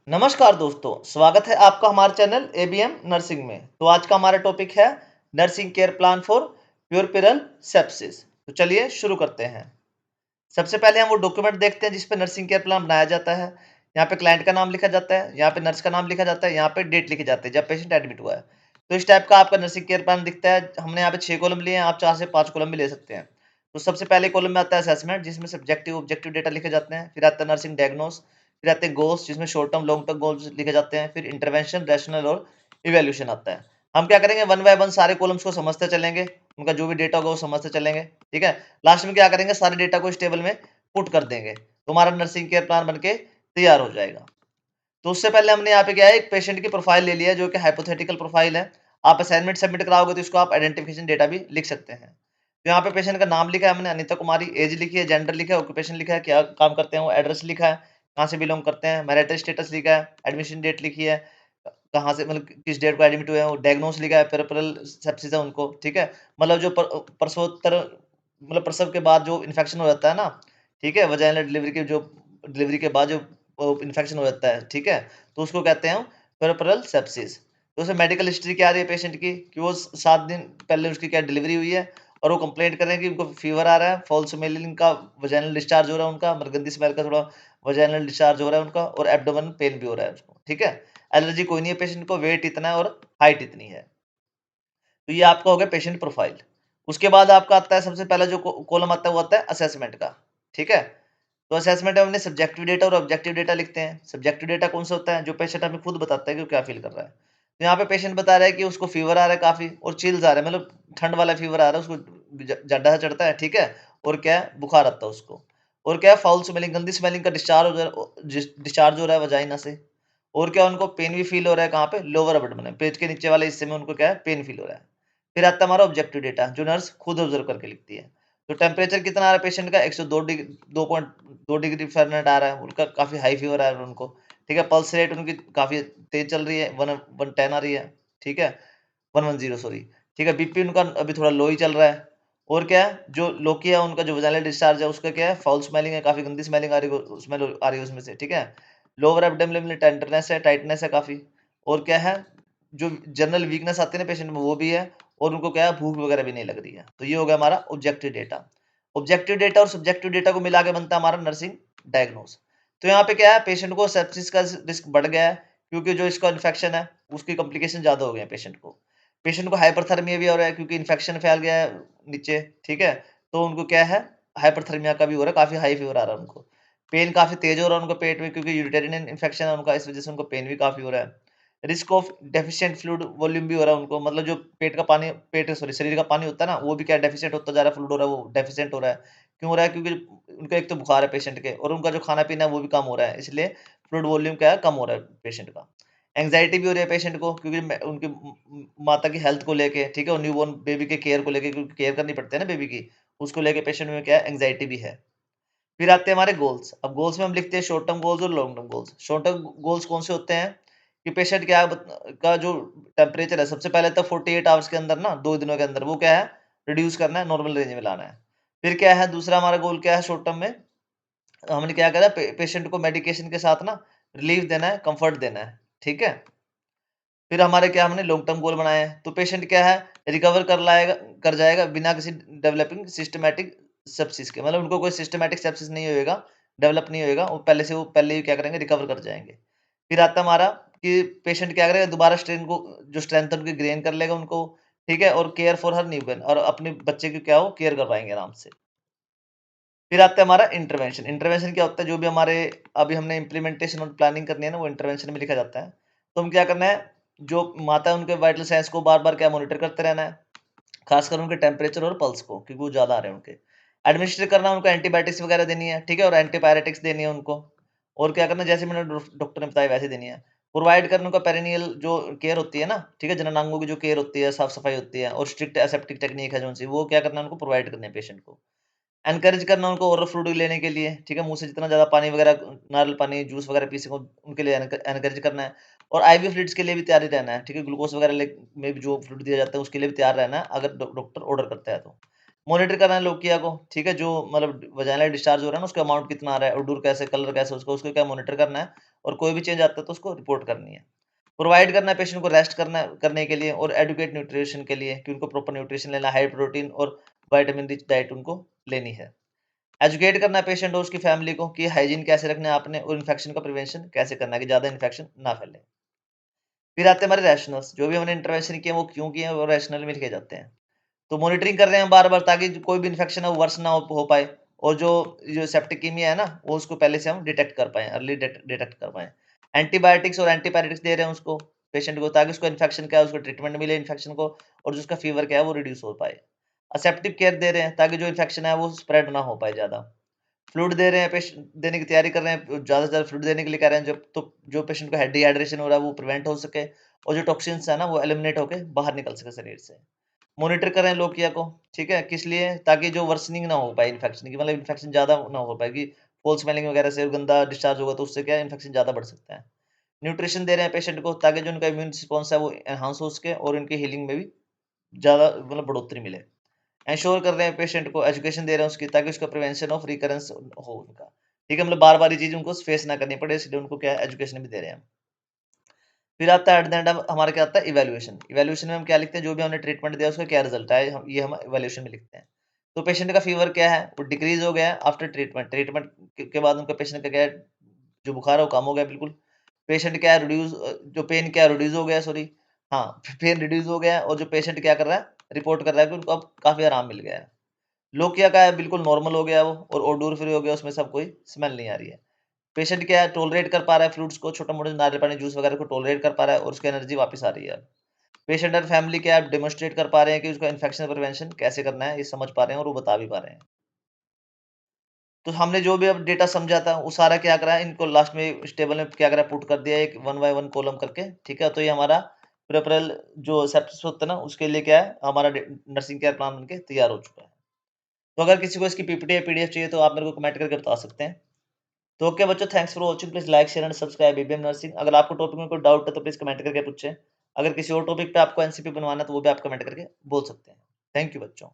नमस्कार दोस्तों, स्वागत है आपका हमारे चैनल एबीएम नर्सिंग में। तो आज का हमारा टॉपिक है nursing care plan for puerperal sepsis. तो चलिए शुरू करते हैं। सबसे पहले हम वो डॉक्यूमेंट देखते हैं जिस पे नर्सिंग केयर प्लान बनाया जाता है। यहाँ पे क्लाइंट का नाम लिखा जाता है, यहाँ पे नर्स का नाम लिखा जाता है, यहाँ पे डेट लिखी जाती है जब पेशेंट एडमिट हुआ है। तो इस टाइप का आपका नर्सिंग केयर प्लान दिखता है। हमने यहाँ पे 6 कॉलम लिए हैं, आप 4 से 5 कॉलम भी ले सकते हैं। तो सबसे पहले कॉलम में आता है असेसमेंट, जिसमें सब्जेक्टिव ऑब्जेक्टिव डेटा लिखे जाते हैं। फिर आता है नर्सिंग डायग्नोस, फिर आते हैं गोल्स, जिसमें short term long term goals लिखे जाते हैं। फिर इंटरवेंशन, रैशनल और इवैल्यूएशन आता है। हम क्या करेंगे, वन बाय वन सारे कॉलम्स को समझते चलेंगे, उनका जो भी डेटा होगा वो समझते चलेंगे। ठीक है, लास्ट में क्या करेंगे, सारे डेटा को इस टेबल में पुट कर देंगे, तो हमारा नर्सिंग केयर प्लान बनके तैयार हो जाएगा। तो उससे पहले हमने यहाँ पे क्या है, एक पेशेंट की प्रोफाइल ले लिया है जो कि हाइपोथेटिकल प्रोफाइल है। आप असाइनमेंट सबमिट कराओगे तो इसको आप आइडेंटिफिकेशन डेटा भी लिख सकते हैं। तो यहाँ पे पेशेंट का नाम लिखा है हमने, अनीता कुमारी, एज लिखी है, जेंडर लिखा है, ऑक्यूपेशन लिखा है, क्या काम करते हैं वो, एड्रेस लिखा है, कहाँ से बिलोंग करते हैं, मैरिटल स्टेटस लिखा है, एडमिशन डेट लिखी है, कहाँ से मतलब किस डेट को एडमिट हुए हैं, वो डायग्नोस लिखा है, पेरिफेरल सेप्सिस है उनको। ठीक है, मतलब जो प्रसवोत्तर मतलब प्रसव के बाद जो इन्फेक्शन हो जाता है ना, ठीक है, वजाइनल डिलीवरी के जो डिलीवरी के बाद जो इन्फेक्शन हो जाता है, ठीक है, तो उसको कहते हैं पेरिफेरल सेप्सिस। तो उसमें मेडिकल हिस्ट्री क्या आ रही है पेशेंट की, कि वो 7 दिन पहले उसकी क्या डिलीवरी हुई है, और वो कंप्लेंट कर रहे हैं कि उनको फीवर आ रहा है, फॉल्स मेलिन का वजाइनल डिस्चार्ज हो रहा है उनका, मतलब गंदी स्मेल का थोड़ा वजाइनल डिस्चार्ज हो रहा है उनका, और एब्डोमेन पेन भी हो रहा है उसको। ठीक है, एलर्जी कोई नहीं है पेशेंट को, वेट इतना है और हाइट इतनी है। तो ये आपका हो गया पेशेंट प्रोफाइल। उसके बाद आपका आता है सबसे पहला जो कॉलम आता है वो आता है असेसमेंट का। ठीक है, तो असेसमेंट में हमने सब्जेक्टिव डेटा और ऑब्जेक्टिव डेटा लिखते हैं। सब्जेक्टिव डेटा कौन सा होता है, जो पेशेंट हमें खुद बताता है कि वो क्या फील कर रहा है। तो यहाँ पे पेशेंट बता रहा है कि उसको फीवर आ रहा है काफी, और चिल्स आ रहा है, मतलब ठंड वाला फीवर आ रहा है उसको, जड्डा सा चढ़ता है। ठीक है, और क्या है, बुखार आता है उसको, और क्या है, फाउल स्मेलिंग, गंदी स्मेलिंग का डिस्चार्ज हो रहा है वजाइना से, और क्या उनको पेन भी फील हो रहा है, कहाँ पे, लोअर एब्डोमेन में, पेट के नीचे वाले हिस्से में उनको क्या है, पेन फील हो रहा है। फिर आता है हमारा ऑब्जेक्टिव डेटा, जो नर्स खुद ऑब्जर्व करके लिखती है। तो टेम्परेचर कितना आ रहा है पेशेंट का, 102 डिग्री, 2.2 डिग्री फ़ारेनहाइट आ रहा है, उनका काफ़ी हाई फीवर आ रहा है उनको। ठीक है, पल्स रेट उनकी काफ़ी तेज़ चल रही है, 110 आ रही है। ठीक है, 110 सॉरी। ठीक है, बीपी उनका अभी थोड़ा लो ही चल रहा है। और क्या है, जो लोकी है उनका, जो वजाइनल डिस्चार्ज है उसका क्या है, फाउल स्मेलिंग है, काफ़ी गंदी स्मेलिंग आ रही है, स्मेल आ रही है उसमें से। ठीक है, लोअर एब्डोमिनल टेंडरनेस है, टाइटनेस है काफ़ी। और क्या है, जो जनरल वीकनेस आती है ना पेशेंट में, वो भी है, और उनको क्या है, भूख वगैरह भी नहीं लग रही है। तो ये हो गया हमारा ऑब्जेक्टिव डेटा। ऑब्जेक्टिव डेटा और सब्जेक्टिव डेटा को मिला के बनता है हमारा नर्सिंग डायग्नोस। तो यहाँ पे क्या है, पेशेंट को सेप्सिस का रिस्क बढ़ गया है, क्योंकि जो इसका इन्फेक्शन है उसकी कॉम्प्लिकेशन ज़्यादा हो गए हैं पेशेंट को। पेशेंट को हाइपरथर्मिया भी हो रहा है, क्योंकि इन्फेक्शन फैल गया है नीचे। ठीक है, तो उनको क्या है, हाइपरथर्मिया का भी हो रहा है, काफ़ी हाई फीवर आ रहा है उनको। पेन काफ़ी तेज़ हो रहा है उनको पेट में, क्योंकि यूरिटेरियन इन्फेक्शन है उनका, इस वजह से उनको पेन भी काफ़ी हो रहा है। Risk of deficient fluid volume भी हो रहा है उनको, मतलब जो पेट का पानी, पेट सॉरी शरीर का पानी होता है ना, वो भी क्या डेफिशिएंट होता जा रहा है, फ्लूइड हो रहा है, वो डेफिशिएंट हो रहा है। क्यों हो रहा है, क्योंकि उनका एक तो बुखार है पेशेंट के, और उनका जो खाना-पीना है वो भी कम हो रहा है, इसलिए फ्लूइड वॉल्यूम क्या है, कम हो रहा है पेशेंट का। एंग्जायटी भी हो रही है पेशेंट को, क्योंकि उनकी माता की हेल्थ को लेके, ठीक है, और न्यूबॉर्न बेबी के केयर को लेके, क्योंकि केयर करनी पड़ती है ना बेबी की, उसको लेके पेशेंट में क्या है, एंग्जायटी भी है। फिर आते हैं हमारे गोल्स। अब गोल्स में हम लिखते हैं शॉर्ट टर्म गोल्स और long term goals. Short term goals कौन से होते हैं, कि पेशेंट क्या का जो टेम्परेचर है, सबसे पहले तो 48 आवर्स के अंदर ना, 2 दिनों के अंदर वो क्या है, रिड्यूस करना है, नॉर्मल रेंज में लाना है। फिर क्या है, दूसरा हमारा गोल क्या है शॉर्ट टर्म में, हमने क्या करा, पेशेंट को मेडिकेशन के साथ ना रिलीफ देना है, कंफर्ट देना है। ठीक है, फिर हमारे क्या, हमने लॉन्ग टर्म गोल बनाए हैं, तो पेशेंट क्या है, रिकवर कर जाएगा बिना किसी डेवलपिंग सिस्टमैटिक सेप्सिस के, मतलब उनको कोई सिस्टमैटिक सेप्सिस नहीं होएगा, डेवलप नहीं होएगा, वो पहले ही क्या करेंगे, रिकवर कर जाएंगे। फिर आता है हमारा कि पेशेंट क्या करेगा, दोबारा स्ट्रेन को जो स्ट्रेंथ उनकी गेन कर लेगा उनको। ठीक है, और केयर फॉर हर न्यूबॉर्न, और अपने बच्चे की क्या हो, केयर कर पाएंगे आराम से। फिर आता है हमारा इंटरवेंशन। इंटरवेंशन क्या होता है, जो भी हमारे अभी हमने इम्प्लीमेंटेशन और प्लानिंग करनी है ना, वो इंटरवेंशन में लिखा जाता है। तो हम क्या करना है, जो माता है उनके वाइटल साइंस को बार बार क्या मॉनिटर करते रहना है, खासकर उनके टेम्परेचर और पल्स को, क्योंकि वो ज़्यादा आ रहे हैं उनके। एडमिनिस्ट्रेट करना है उनको, एंटीबायोटिक्स वगैरह देनी है, ठीक है, और एंटीपायरेटिक्स देनी है उनको। और क्या करना है, जैसे मैंने डॉक्टर ने बताया वैसे देनी है। प्रोवाइड करना उनका पेरिनियल जो केयर होती है ना, ठीक है, जननांगों की जो केयर होती है, साफ सफाई होती है, और स्ट्रिक्ट एसेप्टिक टेक्निक है जो सी, वो क्या करना है, उनको प्रोवाइड करनी है पेशेंट को। एनकरेज करना उनको ओरल फ्लूइड लेने के लिए, ठीक है, मुँह से जितना ज़्यादा पानी वगैरह, नारियल पानी, जूस वगैरह पी सको, उनके लिए एनकरेज करना है। और आईवी फ्लूइड्स के लिए भी तैयार ही रहना है, ठीक है, ग्लूकोज़ वगैरह ले में भी जो फ्लूइड दिया जाता है उसके लिए भी तैयार रहना है, अगर डॉक्टर ऑर्डर करता है तो। मॉनिटर करना है लोकिया को, ठीक है, जो मतलब वजाइनल डिस्चार्ज हो रहा है ना उसका अमाउंट कितना आ रहा है, ओडूर कैसे, कलर कैसे, उसको क्या मॉनिटर करना है, और कोई भी चेंज आता है तो उसको रिपोर्ट करनी है। प्रोवाइड करना है पेशेंट को रेस्ट करने के लिए और एडुकेट न्यूट्रिशन के लिए कि उनको प्रॉपर न्यूट्रिशन लेना, हाई प्रोटीन और विटामिन रिच डाइट उनको लेनी है। एजुकेट करना है पेशेंट और उसकी फैमिली को कि हाइजीन कैसे रखना है आपने और इन्फेक्शन का प्रिवेंशन कैसे करना है कि ज़्यादा इन्फेक्शन ना फैले। फिर आते हैं हमारे रैशनल्स, जो भी हमने इंटरवेंशन किए वो क्यों किए वो रैशनल में लिखे जाते हैं। तो मॉनिटरिंग कर रहे हैं बार-बार ताकि जो कोई भी इन्फेक्शन है वो वर्स ना हो पाए, और जो सेप्टिकेमिया है ना वो उसको पहले से हम डिटेक्ट कर पाएँ, अर्ली डिटेक्ट कर पाएँ। एंटीबायोटिक्स और एंटीपायरेटिक्स दे रहे हैं उसको, पेशेंट को, ताकि उसको इन्फेक्शन क्या है उसको ट्रीटमेंट मिले इन्फेक्शन को, और जो उसका फीवर क्या है वो रिड्यूस हो पाए। असेप्टिव केयर दे रहे हैं ताकि जो इन्फेक्शन है वो स्प्रेड ना हो पाए ज़्यादा। फ्लूइड दे रहे हैं, पेशेंट देने की तैयारी कर रहे हैं, ज़्यादा से ज़्यादा फ्लूइड देने के लिए कह रहे हैं, जब तो जो पेशेंट को डिहाइड्रेशन हो रहा है वो प्रिवेंट हो सके, और जो टॉक्सिन्स है ना वो एलिमिनेट होके बाहर निकल सके शरीर से। मॉनिटर कर रहे हैं लोकिया को, ठीक है, किस लिए, ताकि जो वर्सनिंग ना हो पाए इन्फेक्शन की, मतलब इन्फेक्शन ज़्यादा ना हो पाए कि फॉल स्मेलिंग वगैरह से गंदा डिस्चार्ज होगा तो उससे क्या है इन्फेक्शन ज़्यादा बढ़ सकता है। न्यूट्रिशन दे रहे हैं पेशेंट को ताकि जो उनका इम्यून रिस्पॉन्स है वो एनहांस हो सके और उनकी हीलिंग में भी ज़्यादा मतलब बढ़ोतरी मिले। एंश्योर कर रहे हैं पेशेंट को, एजुकेशन दे रहे हैं उसकी ताकि उसका प्रिवेंशन ऑफ रिकरेंस हो उनका, ठीक है, मतलब बार-बार ये चीज़ उनको फेस ना करनी पड़े, इसलिए उनको क्या है एजुकेशन भी दे रहे हैं। फिर आता है एट द एंड हमारा क्या आता है इवैल्यूएशन। इवैल्यूएशन में हम क्या लिखते हैं, जो भी हमने ट्रीटमेंट दिया उसका क्या रिजल्ट आया, ये हम इवैल्यूएशन में लिखते हैं। तो पेशेंट का फीवर क्या है, वो डिक्रीज हो गया है आफ्टर ट्रीटमेंट, ट्रीटमेंट के बाद उनका पेशेंट का क्या है, जो बुखार है वो कम हो गया बिल्कुल। पेशेंट क्या है रिड्यूस, जो पेन क्या है रिड्यूस हो गया, सॉरी, हाँ, पेन रिड्यूस हो गया है, और जो पेशेंट क्या कर रहा है, रिपोर्ट कर रहा है कि उनको अब काफी आराम मिल गया है। लोकिया का है बिल्कुल नॉर्मल हो गया वो, और ओडूर फ्री हो गया, उसमें सब कोई स्मेल नहीं आ रही है। पेशेंट क्या है टॉलरेट कर पा रहा है फ्रूट्स को, छोटा-मोटा नारियल पानी, जूस वगैरह को टॉलरेट कर पा रहा है और उसकी एनर्जी वापस आ रही है। पेशेंट और फैमिली क्या है डेमोंस्ट्रेट कर पा रहे हैं कि उसका इन्फेक्शन प्रिवेंशन कैसे करना है, ये समझ पा रहे हैं और वो बता भी पा रहे हैं। तो हमने जो भी अब डेटा समझा था वो सारा क्या करा है, इनको लास्ट में इस टेबल में क्या करा, पुट कर दिया एक 1 बाय 1 कॉलम करके, ठीक है? तो ये हमारा प्रेपरल जो सेप्सिस होता है ना उसके लिए क्या है, हमारा नर्सिंग केयर प्लान बनके तैयार हो चुका है। तो अगर किसी को इसकी पीपीटी या पीडीएफ चाहिए तो आप मेरे को कमेंट करके बता सकते हैं। तो ओके बच्चों, thanks for watching, please like share and subscribe ABM nursing. अगर आपको टॉपिक में कोई डाउट है तो प्लीज कमेंट करके पूछें। अगर किसी और टॉपिक पे आपको एनसीपी बनवाना है तो वो भी आप कमेंट करके बोल सकते हैं। थैंक यू बच्चों।